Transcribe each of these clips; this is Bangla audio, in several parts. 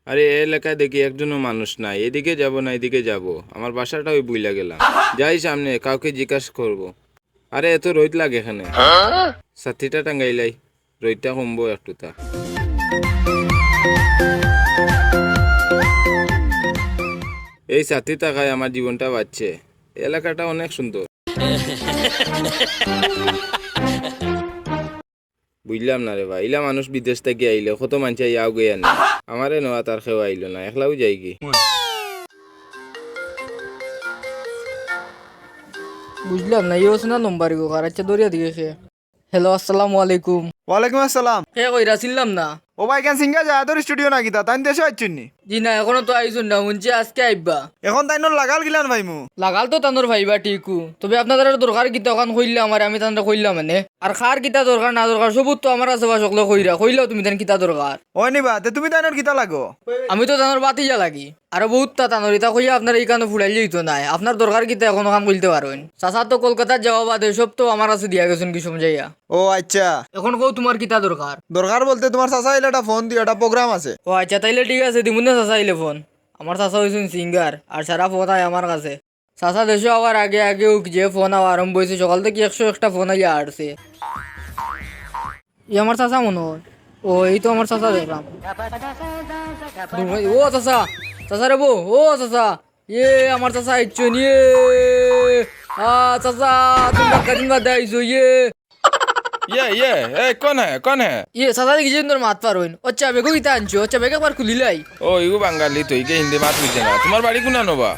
আরে এ এলাকায় দেখি একজনও মানুষ নাই, এদিকে যাব না এদিকে যাব, আমার বাসাটা ওই বুইলা গেলাম। যাই সামনে কাউকে জিজ্ঞাসা করব। আরে এত রোদ লাগে এখানে, সাথীটা টাঙ্গাইলাই, রোদটা কমবো একটু তা। এই সাথী টাকায় আমার জীবনটা বাঁচছে। এলাকাটা অনেক সুন্দর। বুঝলাম না রে ভাই, ইলা মানুষ বিদেশ থেকে আইলে কত মানুষ ইয়াও গিয়া না, আমারে নেওয়া তার খেও আইলো না, একলাও যাই কি। বুঝলাম না ইয়ে না নম্বর গো আর আচ্ছা দরিয়া দিকে খে। হ্যালো আসসালামু আলাইকুম। ওয়ালাইকুম আসসালাম। হে কইরা চিনলাম না। ও ভাই কেন সিঙ্গা যায় তোর স্টুডিও নাকি তা তাই দেশে আইছুনি? জি না এখনো তো আইছুন না, শুনছি আজকে আইবা। এখন তাই লাগাল গিলান ভাই মু। লাগাল তো তানোর ভাইবা ঠিকু, তবে আপনাদের দরকার কিতা ওখান কইলে আমার আমি তানরা কইলাম মানে। আর খার কিতা দরকার না দরকার সবুত তো আমার আছে বা সকলে কইরা কইলাও তুমি তান কিতা দরকার। ওই নিবা তে তুমি তাইনোর কিতা লাগো? আমি তো তানোর বাতিজা লাগি আর বহুত তা তানোর ইতা কইয়া আপনার এই কানে ফুলাইলে হইতো নাই। আপনার দরকার কিতা এখন ওখান কইতে পারবেন। চাচা তো কলকাতার যাওয়া বাদে সব তো আমার আছে দিয়া গেছেন কি সমঝাইয়া। ও আচ্ছা, এখন কও তোমার কিতা দরকার? দরকার বলতে তোমার চাচা আইলে একটা ফোন দিও, একটা প্রোগ্রাম আছে। ও আচ্ছা তাইলে ঠিক আছে দিমুন না চাচা আইলে ফোন। আমার চাচা হয়েছেন সিঙ্গার আর সারা ফোন আয় আমার কাছে। চাচা দেশে আবার আগে আগে যে ফোন আওয়া আরম্ভ হয়েছে সকাল থেকে 101টা ফোন আইয়া আসছে। ই আমার চাচা মনে হয়। ও এই তো আমার চাচা দেখলাম। ও চাচা, চাচা রে বউ, ও চাচা, ইয়ে আমার চাচা আইছো নিয়ে। চাচা তোমরা কদিন বাদে আইছো ইয়ে। ये ए कौन है? ইয়ে চাচা দেখি যে তোর মাত পার হইন। আচ্ছা বেগো কিতা আনছো? আচ্ছা বেগ একবার খুলিলাই। ও ইগু বাঙালি তো ইকে হিন্দি মাত বুঝে না। তোমার বাড়ি কোনা নবা?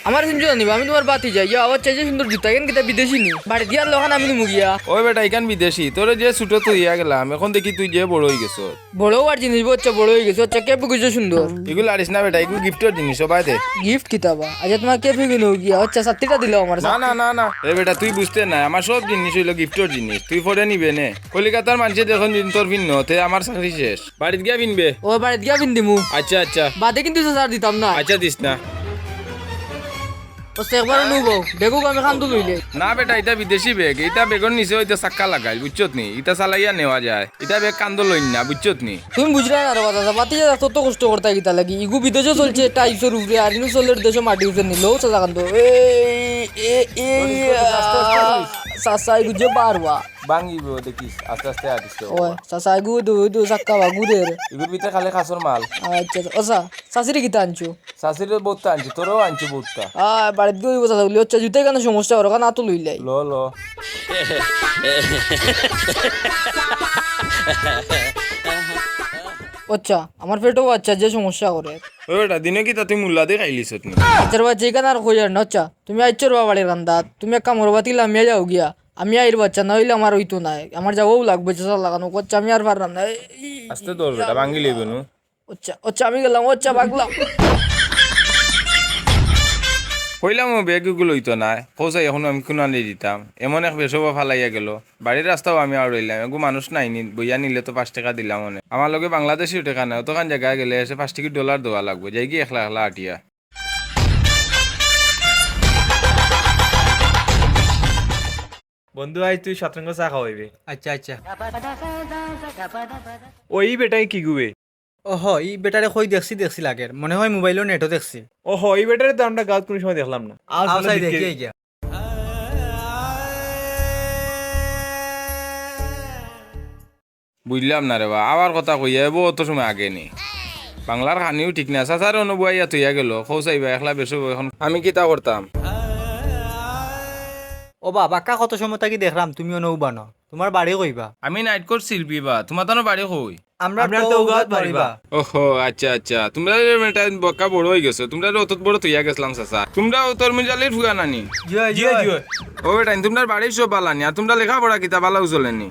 আমার কিন্তু জানিবা আমি তোমার বাতি যাই আবার চাই যে সুন্দর জুতা কেন কিতা বিদেশি নি বাড়ি দিয়ার লোকান আমি মুগিয়া। ওই বেটা ইকান বিদেশি, তোরে যে ছুটো তো ইয়া গেলাম, এখন দেখি তুই যে বড় হয়ে গেছ। বড় আর জিনিস আচ্ছা বড় হয়ে গেছে। আচ্ছা কে বুঝছো সুন্দর? এগুলো আরিস না বেটা, এগুলো গিফটের জিনিস সবাই দে। গিফট কিতাবা? আচ্ছা তোমার কে ফিগুন গিয়া। আচ্ছা সাত্তিটা দিল আমার না এ বেটা তুই বুঝতে না, আমার সব জিনিস হইলো গিফটের জিনিস, তুই পরে নিবে নে। কলিকাতার মানুষে দেখুন তোর ভিন্ন তে আমার চাকরি শেষ, বাড়িতে গিয়া ভিনবে। ও বাড়িতে গিয়া পিন্দিমু। আচ্ছা বাদে কিন্তু চাচার দিতাম না। আচ্ছা দিস না। ও একবার নুবো বেগু আমি খান্দু লইলে। না বেটা এটা বিদেশি বেগ, এটা বেগর নিচে হইতে চাক্কা লাগাই বুঝছত নি, এটা চালাইয়া নেওয়া যায়, এটা বেগ কান্দ লইন না বুঝছত নি। তুমি বুঝলে না রে বাতা বাতি যা তত কষ্ট করতে গিতা লাগি ইগু বিদেশে চলছে টাইসের উপরে আর ইনু চলের দেশে মাটি উপরে নিলো চাচা কান্দ চাচা ইগু যে বারবা ভাঙিব দেখিস আস্তে আস্তে আদিস। ও চাচা ইগু দু চাক্কা বাগু রে। এগুলোর ভিতরে খালি খাসর মাল। আচ্ছা আচ্ছা চাচিরে কিতা আনছো? শাশুড়ির বহুতটা আনছি, তোরও আনছি বহুতটা। বাড়িতে গিয়ে চাচা বলি আচ্ছা জুতাই কেন সমস্যা ওর কারণ আতো লইলাই। ল আচ্ছা আমার পেটও আচ্ছা যে সমস্যা করে। ওই বেটা দিনে কি তা তুই মুল্লা দিয়ে খাইলিস নি? আচ্ছা বাচ্চা এখানে আর কই না। আচ্ছা তুমি আইছো রে বাড়ির কান্দা, তুমি এক কাম করবা তিলা আমি যাও গিয়া, আমি আইর বাচ্চা না হইলে আমার হইতো নাই, আমার যাবও লাগবে চাচা লাগানো। আচ্ছা আমি আর পারলাম না। আস্তে তোর বেটা ভাঙি লিবে নু। আচ্ছা আচ্ছা আমি গেলাম। আচ্ছা ভাগলাম। কইলাম ও বেগগুলো হইতো না, পৌঁছাই এখন আমি কোন আনি দিতাম, এমন এক বেসবা ফালাইয়া গেল। বাড়ির রাস্তাও আমি আর রইলাম, এগু মানুষ নাই নি, বইয়া নিলে তো 5 টাকা দিলাম মনে। আমার লগে বাংলাদেশিও টাকা নাই, অতখান জায়গায় গেলে এসে $5 দেওয়া লাগবে, যাই কি একলা একলা আটিয়া। বন্ধু আই তুই শতরঙ্গ চা খাওয়াইবে। আচ্ছা আচ্ছা ওই বেটাই কি গুবে? ওহ ই বেটারে কই দেখছি লাগের মনে হয় মোবাইলের নেটও দেখছি। ও হ এই বেটারে তো আমরা গাঁত কোনো সময় দেখলাম না। আউসাই দেখি এই গিয়া বুঝলাম না রে বা, আবার কথা কইয়া এবো অত সময় আগে নি। বাংলার খানিও ঠিক না, চাচার অনুবুয়াইয়া তুইয়া গেল, খৌসাইবা একলা বেসব, এখন আমি কিতা করতাম? ও বাবা কা কত সময় থাকি দেখলাম তুমিও নৌবা ন, তোমার বাড়ি কইবা? আমি নাইট কোর্ট শিল্পী বা, তোমার তো বাড়ি কই? আমরা তো গাঁত মারিবা। ওহো আচ্ছা তোমরা বক্কা বড় হয়ে গেছো, তোমরা অত বড় তুইয়া গেছিলাম চাচা, তোমরা তোর মিজালির ফুয়া নানি। ও বেটা তোমরা বাড়ির সব বালানি, আর তোমরা লেখাপড়া কিতা বালাও চলেনি?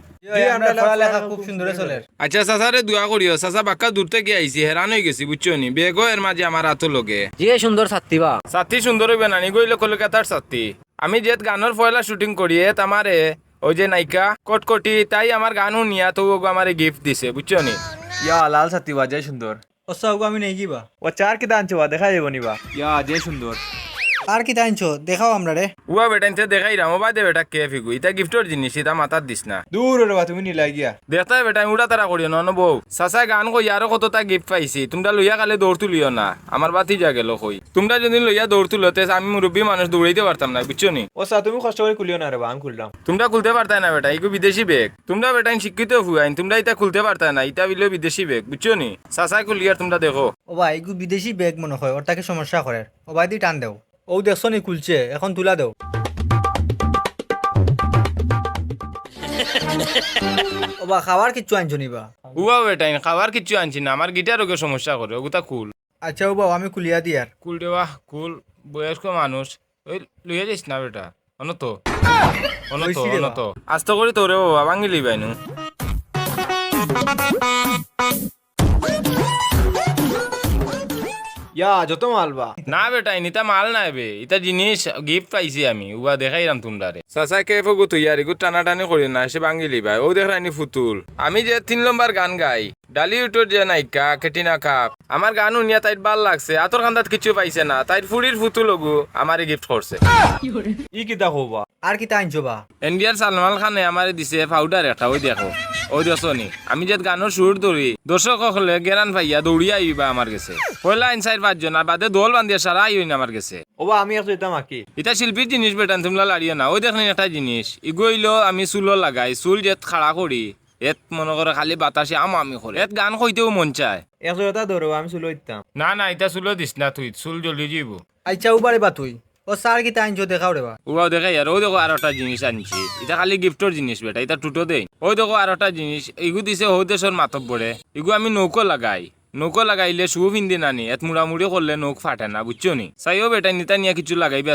আমরা পড়ালেখা খুব সুন্দর চলে। আচ্ছা চাচারে দোয়া করিও, চাচা বাক্কা দূর থেকে আইছি, হেরান হয়ে গেছি বুঝছো নি, বেগো এর মাঝে আমার হাতো লগে। যে সুন্দর ছাত্রীবা ছাত্রী সুন্দর হইবে নানি, গইলে কলকাতার ছাত্রী। আমি যে গানের পয়লা শুটিং করি আমারে ওই যে নায়িকা কটকটি তাই আমার গান শুনিয়া তো আমারে গিফট দিছে বুঝছো নি। ইয়া লাল ছাতি বাজে সুন্দর। ও সব আমি নেই কিবা ও চার কিতা আনছে বা দেখা যাবো নিবা। ইয়া যে সুন্দর। আর কি টাইনছো দেখাও আমরা রে। উয়া বেটা ইনতে দেখাই রাম বাদে বেটা কে ফিগু ইটা গিফটের জিনিস ইটা মাথার দিস না দূর রে বা তুমি নিলাই গিয়া দেখতে বেটা আমি উড়া তারা করিও না বউ চাচা গান কই আরো কতটা গিফট পাইছি তোমরা লইয়া কালে দৌড় তুলিও না আমার বাতি যা গেল কই তোমরা যদি লইয়া দৌড় তুলতে আমি মুরব্বী মানুষ দৌড়াইতে পারতাম না বুঝছো নি ও চা তুমি কষ্ট করে খুলিও না রে বা আমি খুললাম তোমরা খুলতে পারতাই না বেটা ইগো বিদেশি ব্যাগ তোমরা বেটা শিক্ষিত হুয়াইন তোমরা এটা খুলতে পারতাই না এটা বিলে বিদেশি ব্যাগ বুঝছো নি চাচাই খুলিয়ার তোমরা দেখো ও ভাই এগু বিদেশি ব্যাগ মনে হয় ওর তাকে সমস্যা করে ও ভাই দি টান দেও ও দেখছো নি খুলছে এখন তুলা দেও ও বা খাবার কিচ্ছু আনছো নি বা উয়া বেটাইন খাবার কিচ্ছু আনছি না আমার গিটারও সমস্যা করে ওগুতা কুল আচ্ছা ও বা আমি খুলিয়া দি আর কুল দেওয়া কুল বয়স্ক মানুষ ওই লইয়া যাইস না বেটা অনত লইছি রে অনত আস্ত করে তোরে বাবা ভাঙি লিবাইনু ইয়া যত মালবা না বেটা ইনিতা মাল নাই বে ইটা জিনিস গিফট পাইছি আমি উবা দেখাইরাম তোমরা রে চাচা কে ফগু তুই আর ইগু টানা টানি করি না সে ভাঙি লিবাই ও দেখাইনি ফুতুল আমি যে 3 নম্বর গান গাই ডালি উটোর যে নাইকা কেটিনা কাপ আমার গান উনিয়া তাইর ভাল লাগছে আতর খান্দাত কিছু পাইছে না তাইর ফুড়ির ফুতুল লগু আমারে গিফট করছে ই কিতা হবা আর কি টাইনছো বা ইন্ডিয়ার সালমান খানে আমারে দিছে পাউডার একটা ওই দেখো ওই দেখনি আমি যে গানের সুর ধরি দর্শক হলে গেরান ভাইয়া দৌড়িয়া আইবা আমার গেছে পয়লা আইন 4-5 জন আর বাদে দোল বান্ধিয়া সারা আইন আমার গেছে ও বা আমি একটু এটা মাকি এটা শিল্পীর জিনিস বেটান তোমরা লাড়িও না ওই দেখনি একটা জিনিস ইগইলো আমি চুলো লাগাই চুল যে খাড়া করি এত মনে করে খালি বাতাসে আমি করে এত গান কইতেও মন চায় একশো এটা ধরো আমি চুলো ইতাম না না এটা চুলো দিস না তুই চুল জলদি যাইব আচ্ছা ও বারে বা তুই ও স্যার কি টাইনছো দেখাও রে বা ওরাও দেখাই আর ওই দেখো আর একটা জিনিস আনছি এটা খালি গিফটের জিনিস বেটা এটা টুটো দেই ওই দেখো আর একটা জিনিস ইগু দিছে হৌ দেশের মাতব পড়ে ইগু আমি নৌকো লাগাইলে শু ফিন্দি নানি এত মুড়ামুড়ি করলে নৌক ফাটে না বুঝছো নি চাইও বেটা নিতা নিয়া কিছু লাগাইবা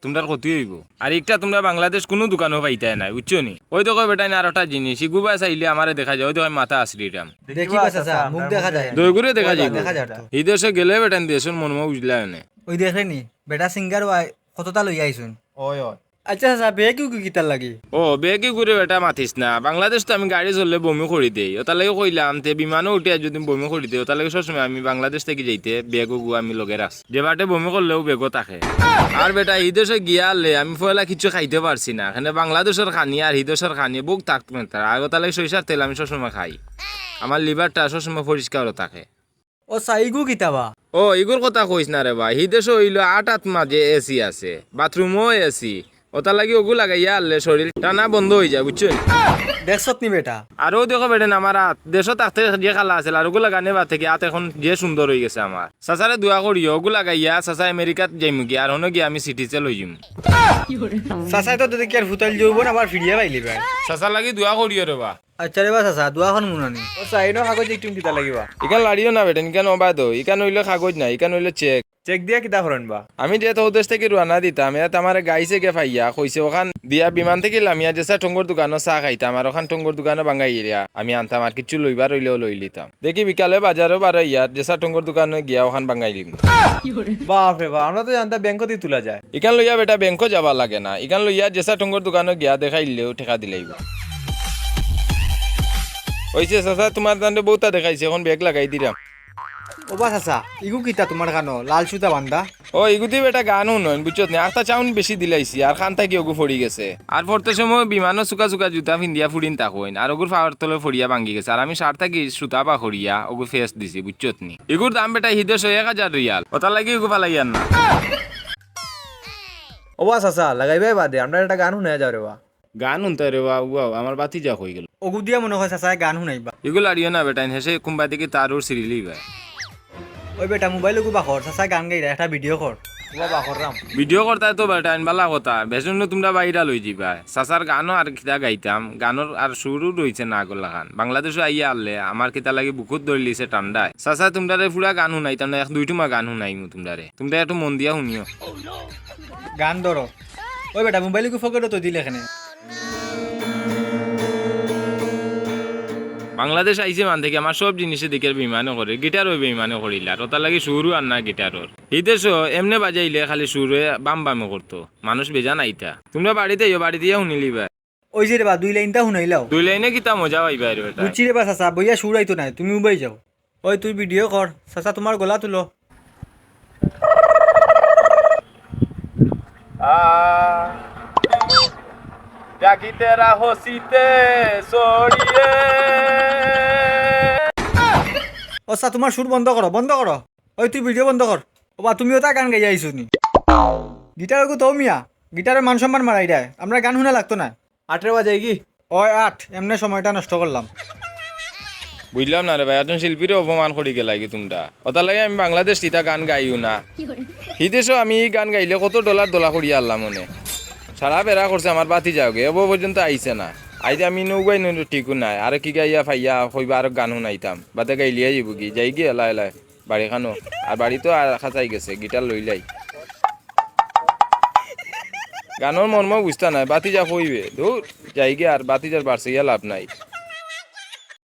তোমরার ক্ষতি হইব আর একটা তোমরা বাংলাদেশ কোনো দোকানও পাইতাই নাই বুঝছো নি ওই দেখো বেটা আর একটা জিনিস ইগু বা চাইলে আমারে দেখা যায় ওই দেখো মাথা আসরিটাম দেখি বা চাচা মুখ দেখা যায় দইগুরে দেখা যায় দেখা যায় তো এই দেশে গেলে বেটা দেশের মনমা বুঝলা না ওই দেখে নি বেটা সিঙ্গার কতটা লই আইছুন ওই ওই আচ্ছা চাচা বেগ কি কিতার লাগি ও বেগে ঘুরে বেটা মাতিস না বাংলাদেশ তো আমি গাড়ি চললে বমি করি দেই ওটা লাগে কইলাম তে বিমানও উঠে যদি বমি করি দেই ওটা লাগে সবসময় আমি বাংলাদেশ থেকে যাইতে বেগও গু আমি লগে রাখ যে বাটে বমি করলেও বেগও থাকে আর বেটা এই দেশে গিয়ালে আমি পয়লা কিছু খাইতে পারছি না এখানে বাংলাদেশের খানি আর এই দেশের খানি বুক থাকতো না আর ওটা লাগে সরিষার তেল আমি সবসময় খাই আমার লিভারটা সবসময় পরিষ্কারও থাকে ও সাইগু কিতাবা ও এগুর কথা কইস না রে ভাই এই দেশে হইলো 8 মাঝে এসি আছে বাথরুমও এসি ওটা লাগি ওগু লাগাইয়া আনলে শরীর টানা বন্ধ হয়ে যায় বুঝছো দেখছত নি বেটা আরও দেখো বেটেন আমার হাত দেশও থাকতে যে খালা আছিল আর ওগুলা গানে বা থেকে হাত এখন যে সুন্দর হয়ে গেছে আমার চাচারে দোয়া করিও ওগু লাগাইয়া চাচা আমেরিকাত যাইমু গিয়া আর হনো গিয়া আমি সিটিতে লই যাম চাচাই তো দেখি আর ফুটাইল যাবো না আবার ফিরিয়ে পাইলি ভাই চাচা লাগি দোয়া করিও রে বা আচ্ছা রে বা চাচা দুয়াখন মুনানি ও চাইনো কাগজ একটু কিতা লাগিবা ইকান লাড়িও না বেটেন ইকান অবাদ ইকান হইলে কাগজ না ইকান হইলে চেক চেক দিয়া কিতা করেন বা আমি যে তো দেশ থেকে রানা দিতাম এত আমার গাইছে গে ফাইয়া কইছে ওখান দিয়া বিমান থেকে লামিয়া যেসা টঙ্গর দোকানও চা খাইতাম আর ওখান টঙ্গর দোকানও বাঙ্গাই এরিয়া আমি আনতাম আর কিছু লইবার হইলেও লই লিতাম দেখি বিকালে বাজারও বারো ইয়ার যেসা টঙ্গর দোকানে গিয়া ওখান বাঙ্গাই লিম বাপরে বাপ আমরা তো জানতাম ব্যাংকতে তোলা যায় ইকান লইয়া বেটা ব্যাংকও যাবা লাগে না ইকান লইয়া যেসা টঙ্গর দোকানে গিয়া দেখাইলেও ঠেকা দিলেইব ওইছে চাচা তোমার দান্ডে বহুতা দেখাইছে এখন ব্যাগ লাগাই দিলাম ও বা চাচা ইগু কিতা তোমার কানো লাল সুতা বান্ধা ও এগুতি বেটা গানও নয় বুঝছো না একটা চাউন বেশি দিলাইছি আর খান থাকি ওগু ফড়ি গেছে আর পড়তে সময় বিমানও চুকা চুকা জুতা পিন্দিয়া ফুড়িন তাকইন আর ওগুর ফাওয়ার তলে ফড়িয়া ভাঙ্গি গেছে আর আমি সার থাকি সুতা বা খড়িয়া ওগু ফেস দিছি বুঝছো নি এগুর দাম বেটা হিদেশ 1000 রিয়াল ওটা লাগি ওগু পালাইয়ান না ও বা চাচা লাগাইবাই বাদে আমরা একটা গান শুনে যাও রে বা গান শুনতে রে বাবু আমার বাতি যা হয়ে গেল ওগু দিয়া মনে হয় চাচাই গান শুনাইবা এগুলো আড়িও না বেটা হেসে কুম্বা দিকে তার ওর সিরিলি ভাই ওই বেটা মোবাইল ওগু বাখর চাচাই গান গাইরা একটা ভিডিও কর ও বা কররাম ভিডিও করতে তো বেটা বালা কথা বেশন তোমরা বাইরা লই যাবা চাচার গানও আর কিতা গাইতাম গানোর আর সুরও রয়েছে না আগলা গান বাংলাদেশে আইয়া আনলে আমার কিতা লাগে বুকুত ধরে লিছে ঠান্ডায় চাচা তোমরারে পুরা গান শুনাইতাম না 1-2 গান শুনাইমু তোমরা একটু মন দিয়া শুনিও গান ধরো ওই বেটা মোবাইল ওগু ফকেটও তো দিলে এখানে বাংলাদেশ আইসে মান থেকে আমার সব জিনিসে দিকের বিমানও করে গিটারও বিমানও করিল আর ওটা লাগে সুরও আর না গিটারর এই দেশও এমনি বাজাইলে খালি সুরে বাম বামে করতো মানুষ বেজা নাইতা তোমরা বাড়িতে বাড়ি দিয়ে শুনিলি ভাই ওই যে রে বা 2 লাইনটা শুনাইলাও 2 লাইনে কিতা মজা পাইবা রে বেটা বুঝছি রে বা চাচা বইয়া সুর আইতো নাই তুমি উবাই যাও ওই তুই ভিডিও কর চাচা তোমার গলা তুলো ডাকিতে রাহসিতে সরিয়ে ও চা তোমার সুর বন্ধ করো বন্ধ করো। ওই তুই ভিডিও বন্ধ কর। ও বা তুমিও তা গান গাই আইছো নি গিটার তো মিয়া গিটারের মান সম্মান মারাই দেয় আমরা গান শুনে লাগতো না। 8 বাজে কি ওই 8 এমনি সময়টা নষ্ট করলাম। বুঝলাম না রে ভাই, একজন শিল্পীর অপমান করি গে লাগে তোমরা ওটা লাগে আমি বাংলাদেশ টিতা গান গাইও না। হিদেশও আমি এই গান গাইলে কত ডলার দোলা করিয়া আনলাম মনে সারা বেড়া করছে আমার বাতি যাওগে এব পর্যন্ত আইছে না। আইতে আমি নৌগাই নই ঠিকও নাই আর কি গাইয়া ফাইয়া হইবা আর গান শুনাইতাম বাদে গাইলিয়া যাবো কি যাই গিয়ে এলাই এলাই বাড়ি খানো আর বাড়ি তো আর খাঁচাই গেছে গিটার লইলাই গানোর মর্ম বুঝতা নাই বাতি যা হইবে দূর যাই গিয়ে আর বাতি যার বাড়ছে ইয়া লাভ নাই।